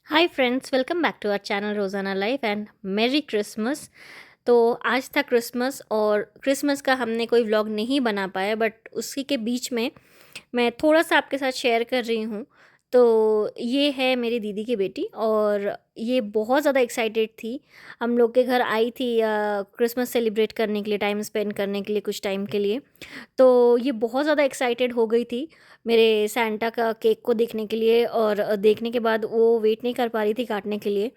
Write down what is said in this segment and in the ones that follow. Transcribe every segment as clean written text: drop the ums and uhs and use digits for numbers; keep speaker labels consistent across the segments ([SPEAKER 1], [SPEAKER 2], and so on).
[SPEAKER 1] Hi friends, welcome back to our channel Rozana life and merry Christmas. तो आज था Christmas और क्रिसमस का हमने कोई व्लॉग नहीं बना पाया, बट उसी के बीच में मैं थोड़ा-सा आपके साथ शेयर कर रही हूँ। तो ये है मेरी दीदी की बेटी और ये बहुत ज़्यादा एक्साइटेड थी। हम लोग के घर आई थी क्रिसमस सेलिब्रेट करने के लिए, टाइम स्पेंड करने के लिए, कुछ टाइम के लिए। तो ये बहुत ज़्यादा एक्साइटेड हो गई थी मेरे सैंटा का केक को देखने के लिए और देखने के बाद वो वेट नहीं कर पा रही थी काटने के लिए।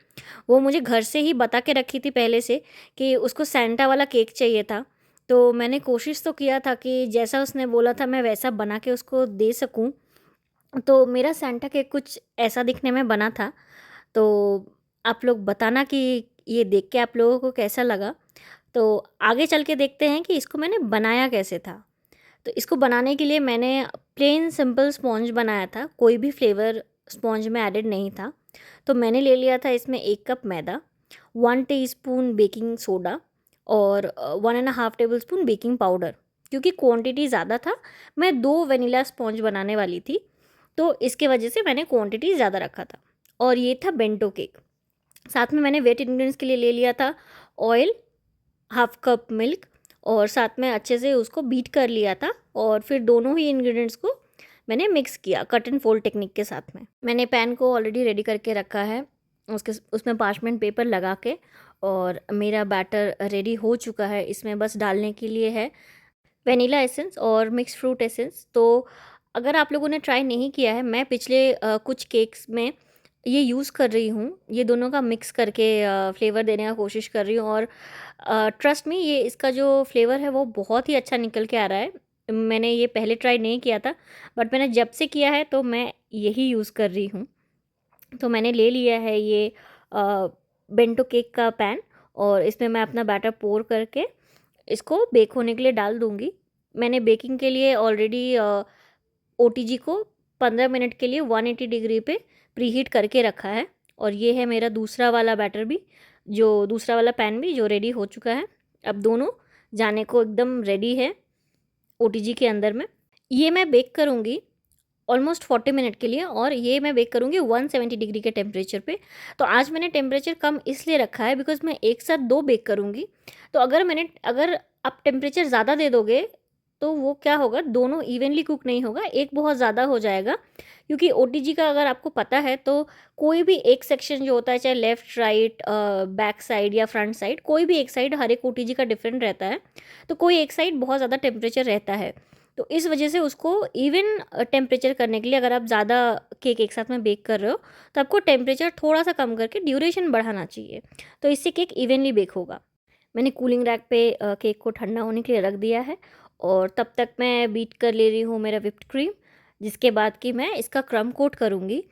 [SPEAKER 1] वो मुझे घर से ही बता के रखी थी पहले से कि उसको सैंटा वाला केक चाहिए था। तो मैंने कोशिश तो किया था कि जैसा उसने बोला था मैं वैसा बना के उसको दे सकूं। तो मेरा सैंटा केक कुछ ऐसा दिखने में बना था। तो आप लोग बताना कि ये देख के आप लोगों को कैसा लगा। तो आगे चल के देखते हैं कि इसको मैंने बनाया कैसे था। तो इसको बनाने के लिए मैंने प्लेन सिंपल स्पॉन्ज बनाया था, कोई भी फ्लेवर स्पॉन्ज में एडेड नहीं था। तो मैंने ले लिया था इसमें 1 कप मैदा, 1 टीस्पून बेकिंग सोडा और 1.5 टेबलस्पून बेकिंग पाउडर। क्योंकि क्वांटिटी ज़्यादा था, मैं 2 वेनिला स्पॉन्ज बनाने वाली थी, तो इसके वजह से मैंने क्वांटिटी ज़्यादा रखा था। और ये था बेंटो केक। साथ में मैंने वेट इंग्रेडिएंट्स के लिए ले लिया था ऑयल, हाफ कप मिल्क और साथ में अच्छे से उसको बीट कर लिया था। और फिर दोनों ही इंग्रेडिएंट्स को मैंने मिक्स किया कट एंड फोल्ड टेक्निक के साथ में। मैंने पैन को ऑलरेडी रेडी करके रखा है, उसके उसमें पार्चमेंट पेपर लगा के। और मेरा बैटर रेडी हो चुका है। इसमें बस डालने के लिए है वेनिला एसेंस और मिक्स फ्रूट एसेंस। तो अगर आप लोगों ने ट्राई नहीं किया है, मैं पिछले कुछ केक्स में ये यूज़ कर रही हूँ। ये दोनों का मिक्स करके फ्लेवर देने का कोशिश कर रही हूँ और ट्रस्ट मी, ये इसका जो फ्लेवर है वो बहुत ही अच्छा निकल के आ रहा है। मैंने ये पहले ट्राई नहीं किया था, बट मैंने जब से किया है तो मैं यही यूज़ कर रही हूँ। तो मैंने ले लिया है ये बेंटो केक का पैन और इसमें मैं अपना बैटर पोर करके इसको बेक होने के लिए डाल दूँगी। मैंने बेकिंग के लिए ऑलरेडी ओटीजी को 15 मिनट के लिए 180 डिग्री पे प्रीहीट करके रखा है। और ये है मेरा दूसरा वाला बैटर भी, जो दूसरा वाला पैन भी जो रेडी हो चुका है। अब दोनों जाने को एकदम रेडी है ओटीजी के अंदर में। ये मैं बेक करूँगी ऑलमोस्ट 40 मिनट के लिए और ये मैं बेक करूँगी 170 डिग्री के टेम्परेचर पे। तो आज मैंने टेम्परेचर कम इसलिए रखा है बिकॉज़ मैं एक साथ 2 बेक करूँगी। तो अगर आप टेम्परेचर ज़्यादा दे दोगे तो वो क्या होगा, दोनों इवनली कुक नहीं होगा, एक बहुत ज़्यादा हो जाएगा। क्योंकि ओटीजी का अगर आपको पता है तो कोई भी एक सेक्शन जो होता है, चाहे लेफ़्ट, राइट, बैक साइड या फ्रंट साइड, कोई भी एक साइड हर एक ओटीजी का डिफरेंट रहता है। तो कोई एक साइड बहुत ज़्यादा टेम्परेचर रहता है। तो इस वजह से उसको इवन टेम्परेचर करने के लिए, अगर आप ज़्यादा केक एक साथ में बेक कर रहे हो तो आपको टेम्परेचर थोड़ा-सा कम करके ड्यूरेशन बढ़ाना चाहिए। तो इससे केक इवनली बेक होगा। मैंने कूलिंग रैक पे केक को ठंडा होने के लिए रख दिया है और तब तक मैं बीट कर ले रही हूँ मेरा व्हिप्ड क्रीम, जिसके बाद कि मैं इसका क्रम्ब कोट करूँगी।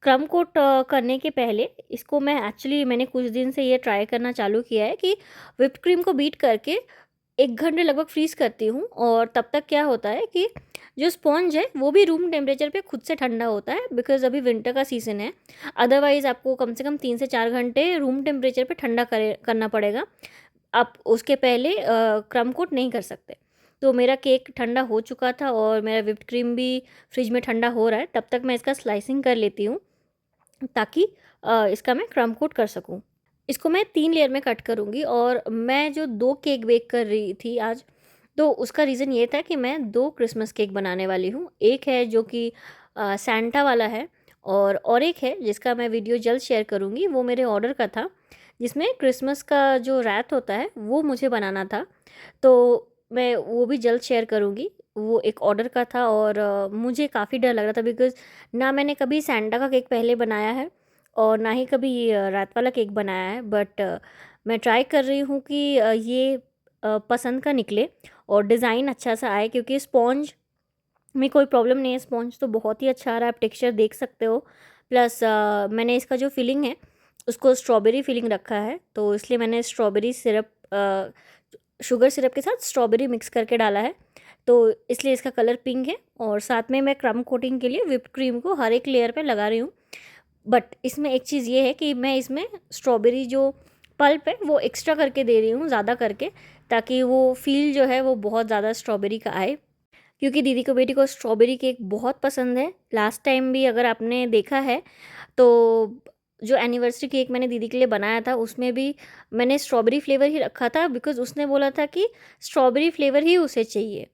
[SPEAKER 1] क्रम्ब कोट करने के पहले इसको मैंने कुछ दिन से ये ट्राई करना चालू किया है कि व्हिप्ड क्रीम को बीट करके 1 घंटे लगभग फ्रीज़ करती हूँ। और तब तक क्या होता है कि जो स्पॉन्ज है वो भी रूम टेम्परेचर पे खुद से ठंडा होता है, बिकॉज़ अभी विंटर का सीज़न है। अदरवाइज़ आपको कम से कम 3 से 4 घंटे रूम टेम्परेचर पे ठंडा करना पड़ेगा। आप उसके पहले क्रम्ब कोट नहीं कर सकते। तो मेरा केक ठंडा हो चुका था और मेरा व्हिप्ड क्रीम भी फ्रिज में ठंडा हो रहा है। तब तक मैं इसका स्लाइसिंग कर लेती हूँ ताकि इसका मैं क्रम्ब कोट कर सकूँ। इसको मैं 3 लेयर में कट करूँगी और मैं जो 2 केक बेक कर रही थी आज, तो उसका रीज़न ये था कि मैं 2 क्रिसमस केक बनाने वाली हूँ। एक है जो कि सैंटा वाला है और एक है जिसका मैं वीडियो जल्द शेयर करूँगी, वो मेरे ऑर्डर का था, जिसमें क्रिसमस का जो रैथ होता है वो मुझे बनाना था। तो मैं वो भी जल्द शेयर करूँगी। वो एक ऑर्डर का था और मुझे काफ़ी डर लग रहा था बिकॉज़ ना मैंने कभी सैंटा का केक पहले बनाया है और ना ही कभी रात वाला केक बनाया है। बट मैं ट्राई कर रही हूँ कि ये पसंद का निकले और डिज़ाइन अच्छा सा आए, क्योंकि स्पॉन्ज में कोई प्रॉब्लम नहीं है। स्पॉन्ज तो बहुत ही अच्छा आ रहा है, आप टेक्सचर देख सकते हो। प्लस मैंने इसका जो फिलिंग है उसको स्ट्रॉबेरी फिलिंग रखा है, तो इसलिए मैंने स्ट्रॉबेरी सिरप, शुगर सिरप के साथ स्ट्रॉबेरी मिक्स करके डाला है, तो इसलिए इसका कलर पिंक है। और साथ में मैं क्रम्ब कोटिंग के लिए व्हिप्ड क्रीम को हर एक लेयर पे लगा रही हूँ। बट इसमें एक चीज़ ये है कि मैं इसमें स्ट्रॉबेरी जो पल्प है वो एक्स्ट्रा करके दे रही हूँ, ज़्यादा करके, ताकि वो फ़ील जो है वो बहुत ज़्यादा स्ट्रॉबेरी का आए। क्योंकि दीदी को बेटी को स्ट्रॉबेरी केक बहुत पसंद है। लास्ट टाइम भी अगर आपने देखा है तो जो एनिवर्सरी केक मैंने दीदी के लिए बनाया था उसमें भी मैंने स्ट्रॉबेरी फ्लेवर ही रखा था, बिकॉज़ उसने बोला था कि स्ट्रॉबेरी फ्लेवर ही उसे चाहिए।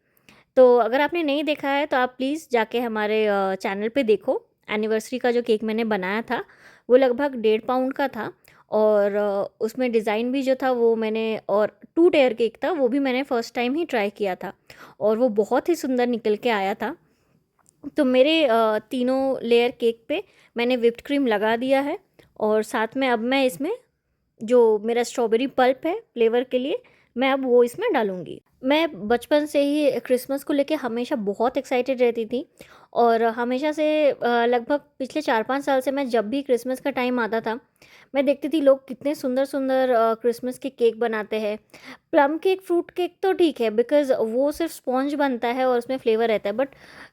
[SPEAKER 1] तो अगर आपने नहीं देखा है तो आप प्लीज़ जाके हमारे चैनल पे देखो। एनिवर्सरी का जो केक मैंने बनाया था वो लगभग 1.5 पाउंड का था, और उसमें डिज़ाइन भी जो था वो मैंने, और 2 टायर केक था, वो भी मैंने फ़र्स्ट टाइम ही ट्राई किया था और वो बहुत ही सुंदर निकल के आया था। तो मेरे तीनों लेयर केक पे मैंने व्हिप्ड क्रीम लगा दिया है, और साथ में अब मैं इसमें जो मेरा स्ट्रॉबेरी पल्प है फ्लेवर के लिए, मैं अब वो इसमें डालूँगी। मैं बचपन से ही क्रिसमस को लेके हमेशा बहुत एक्साइटेड रहती थी, और हमेशा से लगभग पिछले 4-5 साल से मैं जब भी क्रिसमस का टाइम आता था, मैं देखती थी लोग कितने सुंदर-सुंदर क्रिसमस के केक बनाते हैं। प्लम केक, फ्रूट केक तो ठीक है बिकॉज़ वो सिर्फ़ स्पॉन्ज बनता है और उसमें फ्लेवर रहता है, बट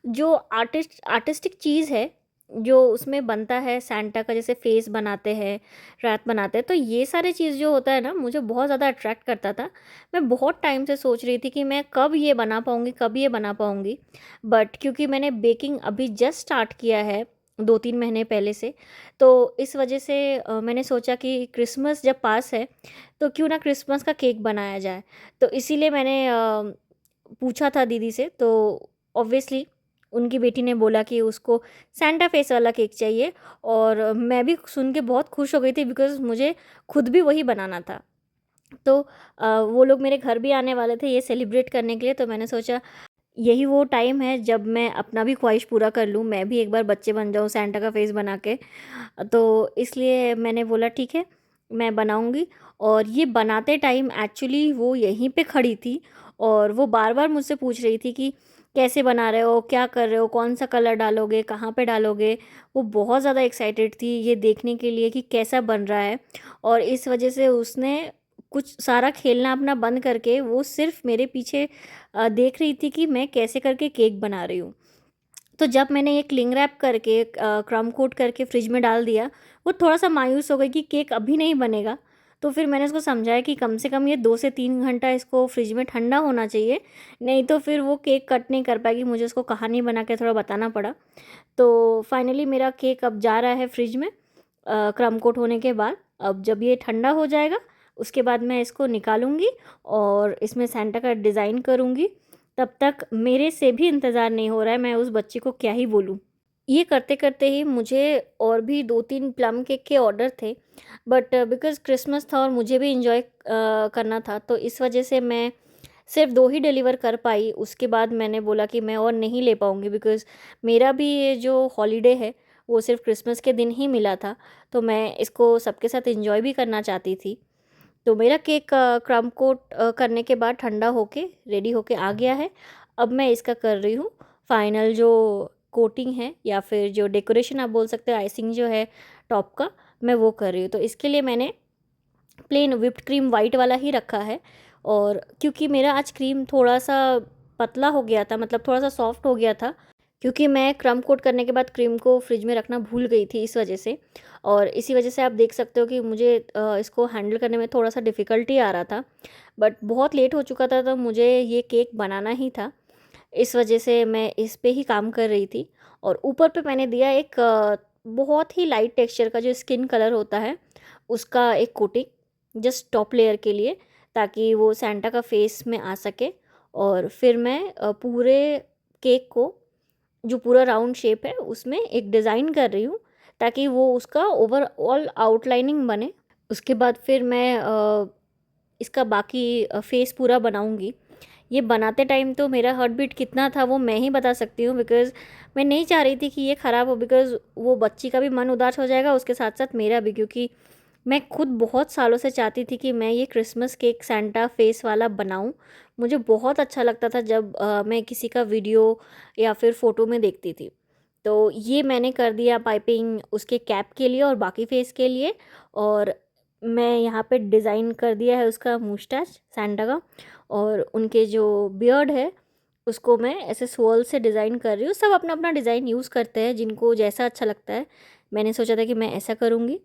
[SPEAKER 1] जो आर्टिस्टिक चीज़ है, जो उसमें बनता है सैंटा का, जैसे फेस बनाते हैं, रात बनाते हैं, तो ये सारी चीज़ जो होता है ना, मुझे बहुत ज़्यादा अट्रैक्ट करता था। मैं बहुत टाइम से सोच रही थी कि मैं कब ये बना पाऊँगी, कब ये बना पाऊँगी। बट क्योंकि मैंने बेकिंग अभी जस्ट स्टार्ट किया है 2-3 महीने पहले से, तो इस वजह से मैंने सोचा कि क्रिसमस जब पास है, तो क्यों ना क्रिसमस का केक बनाया जाए। तो इसीलिए मैंने पूछा था दीदी से, तो ऑब्वियसली उनकी बेटी ने बोला कि उसको सैंटा फेस वाला केक चाहिए, और मैं भी सुन के बहुत खुश हो गई थी बिकॉज़ मुझे खुद भी वही बनाना था। तो वो लोग मेरे घर भी आने वाले थे ये सेलिब्रेट करने के लिए, तो मैंने सोचा यही वो टाइम है जब मैं अपना भी ख्वाहिश पूरा कर लूँ, मैं भी एक बार बच्चे बन जाऊँ सैंटा का फेस बना के। तो इसलिए मैंने बोला ठीक है, मैं बनाऊँगी। और ये बनाते टाइम एक्चुअली वो यहीं पे खड़ी थी, और वो बार-बार मुझसे पूछ रही थी कि कैसे बना रहे हो? क्या कर रहे हो? कौन-सा कलर डालोगे? कहाँ पे डालोगे? वो बहुत ज़्यादा एक्साइटेड थी ये देखने के लिए कि कैसा बन रहा है, और इस वजह से उसने कुछ सारा खेलना अपना बंद करके वो सिर्फ़ मेरे पीछे देख रही थी कि मैं कैसे करके केक बना रही हूँ। तो जब मैंने ये क्लिंग रैप करके क्रम्ब कोट करके फ्रिज में डाल दिया, वो थोड़ा-सा मायूस हो गई कि केक अभी नहीं बनेगा। तो फिर मैंने उसको समझाया कि कम से कम ये 2 से 3 घंटा इसको फ्रिज में ठंडा होना चाहिए, नहीं तो फिर वो केक कट नहीं कर पाएगी। मुझे उसको कहानी बना के थोड़ा बताना पड़ा। तो फाइनली मेरा केक अब जा रहा है फ्रिज में क्रम्ब कोट होने के बाद। अब जब ये ठंडा हो जाएगा, उसके बाद मैं इसको निकालूँगी और इसमें सैंटा का डिज़ाइन करूँगी। तब तक मेरे से भी इंतज़ार नहीं हो रहा है, मैं उस बच्ची को क्या ही बोलूँ। ये करते-करते ही मुझे और भी 2-3 प्लम केक के ऑर्डर थे, बट बिकॉज़ क्रिसमस था और मुझे भी एन्जॉय करना था, तो इस वजह से मैं सिर्फ़ 2 ही डिलीवर कर पाई। उसके बाद मैंने बोला कि मैं और नहीं ले पाऊँगी, बिकॉज़ मेरा भी ये जो हॉलिडे है, वो सिर्फ़ क्रिसमस के दिन ही मिला था, तो मैं इसको सबके साथ एन्जॉय भी करना चाहती थी। तो मेरा केक क्रम्ब कोट करने के बाद ठंडा होके रेडी होके आ गया है। अब मैं इसका कर रही हूँ फाइनल जो कोटिंग है, या फिर जो डेकोरेशन आप बोल सकते हो, आइसिंग जो है टॉप का, मैं वो कर रही हूँ। तो इसके लिए मैंने प्लेन व्हिप्ड क्रीम वाइट वाला ही रखा है, और क्योंकि मेरा आज क्रीम थोड़ा-सा पतला हो गया था, मतलब थोड़ा-सा सॉफ्ट हो गया था, क्योंकि मैं क्रम्ब कोट करने के बाद क्रीम को फ्रिज में रखना भूल गई थी इस वजह से। और इसी वजह से आप देख सकते हो कि मुझे इसको हैंडल करने में थोड़ा-सा डिफ़िकल्टी आ रहा था। बट बहुत लेट हो चुका था, तो मुझे ये केक बनाना ही था। इस वजह से मैं इस पे ही काम कर रही थी, और ऊपर पे मैंने दिया एक बहुत ही लाइट टेक्सचर का जो स्किन कलर होता है, उसका एक कोटिंग जस्ट टॉप लेयर के लिए, ताकि वो सैंटा का फेस में आ सके। और फिर मैं पूरे केक को, जो पूरा राउंड शेप है, उसमें एक डिज़ाइन कर रही हूँ, ताकि वो उसका ओवरऑल आउटलाइनिंग बने। उसके बाद फिर मैं इसका बाकी फेस पूरा बनाऊँगी। ये बनाते टाइम तो मेरा हार्ट बीट कितना था वो मैं ही बता सकती हूँ, बिकॉज़ मैं नहीं चाह रही थी कि ये ख़राब हो, बिकॉज़ वो बच्ची का भी मन उदास हो जाएगा, उसके साथ-साथ मेरा भी, क्योंकि मैं खुद बहुत सालों से चाहती थी कि मैं ये क्रिसमस केक सैंटा फेस वाला बनाऊँ। मुझे बहुत अच्छा लगता था जब मैं किसी का वीडियो या फिर फ़ोटो में देखती थी। तो ये मैंने कर दिया पाइपिंग उसके कैप के लिए और बाकी फेस के लिए, और मैं यहाँ पे डिज़ाइन कर दिया है उसका मूस्टैच सैंटा का, और उनके जो बियर्ड है उसको मैं ऐसे स्वर्ल से डिज़ाइन कर रही हूँ। सब अपना-अपना डिज़ाइन यूज़ करते हैं, जिनको जैसा अच्छा लगता है। मैंने सोचा था कि मैं ऐसा करूँगी,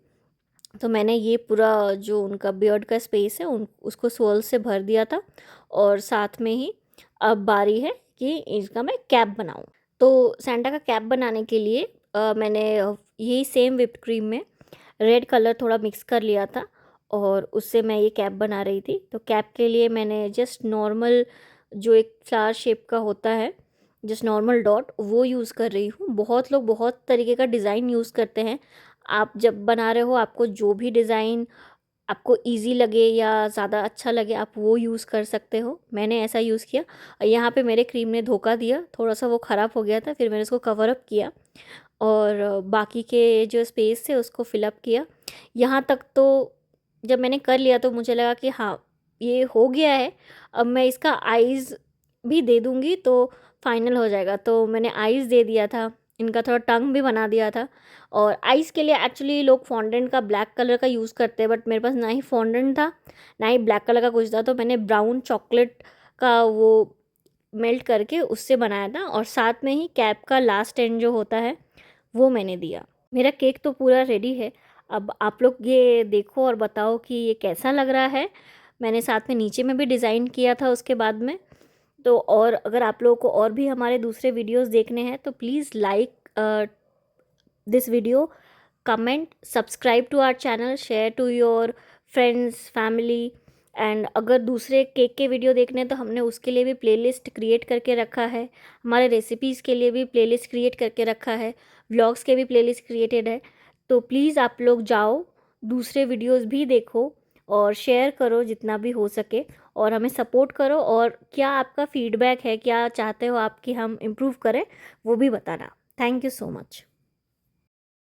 [SPEAKER 1] तो मैंने ये पूरा जो उनका बियर्ड का स्पेस है उन उसको स्वर्ल से भर दिया था, और साथ में ही अब बारी है कि इसका मैं कैप बनाऊँ। तो सैंटा का कैप बनाने के लिए मैंने यही सेम व्हिप्ड क्रीम में रेड कलर थोड़ा मिक्स कर लिया था और उससे मैं ये कैप बना रही थी। तो कैप के लिए मैंने जस्ट नॉर्मल जो एक फ्लावर शेप का होता है, जस्ट नॉर्मल डॉट, वो यूज़ कर रही हूँ। बहुत लोग बहुत तरीके का डिज़ाइन यूज़ करते हैं। आप जब बना रहे हो, आपको जो भी डिज़ाइन आपको इजी लगे या ज़्यादा अच्छा लगे, आप वो यूज़ कर सकते हो। मैंने ऐसा यूज़ किया। यहाँ पे मेरे क्रीम ने धोखा दिया, थोड़ा सा वो ख़राब हो गया था, फिर मैंने उसको कवर अप किया और बाकी के जो स्पेस थे उसको फिलअप किया। यहाँ तक तो जब मैंने कर लिया तो मुझे लगा कि हाँ, ये हो गया है। अब मैं इसका आईज़ भी दे दूँगी तो फाइनल हो जाएगा। तो मैंने आईज़ दे दिया था, इनका थोड़ा टंग भी बना दिया था। और आईज़ के लिए एक्चुअली लोग फॉन्डेंट का ब्लैक कलर का यूज़ करते हैं, बट मेरे पास ना ही फॉन्डेंट था, ना ही ब्लैक कलर का कुछ था, तो मैंने ब्राउन चॉकलेट का वो मेल्ट करके उससे बनाया था। और साथ में ही कैप का लास्ट एंड जो होता है वो मैंने दिया। मेरा केक तो पूरा रेडी है। अब आप लोग ये देखो और बताओ कि ये कैसा लग रहा है। मैंने साथ में नीचे में भी डिज़ाइन किया था उसके बाद में। तो और अगर आप लोगों को और भी हमारे दूसरे वीडियोस देखने हैं तो please like this video, comment, subscribe to our channel, share to your friends, family. And अगर दूसरे केक के वीडियो देखने हैं तो हमने उसके लिए भी प्लेलिस्ट क्रिएट करके रखा है। हमारे रेसिपीज़ के लिए भी प्लेलिस्ट क्रिएट करके रखा है। व्लॉग्स के भी प्लेलिस्ट क्रिएटेड है। तो प्लीज़ आप लोग जाओ, दूसरे वीडियोस भी देखो और शेयर करो जितना भी हो सके, और हमें सपोर्ट करो। और क्या आपका फीडबैक है, क्या चाहते हो आप कि हम इम्प्रूव करें, वो भी बताना। Thank you so much.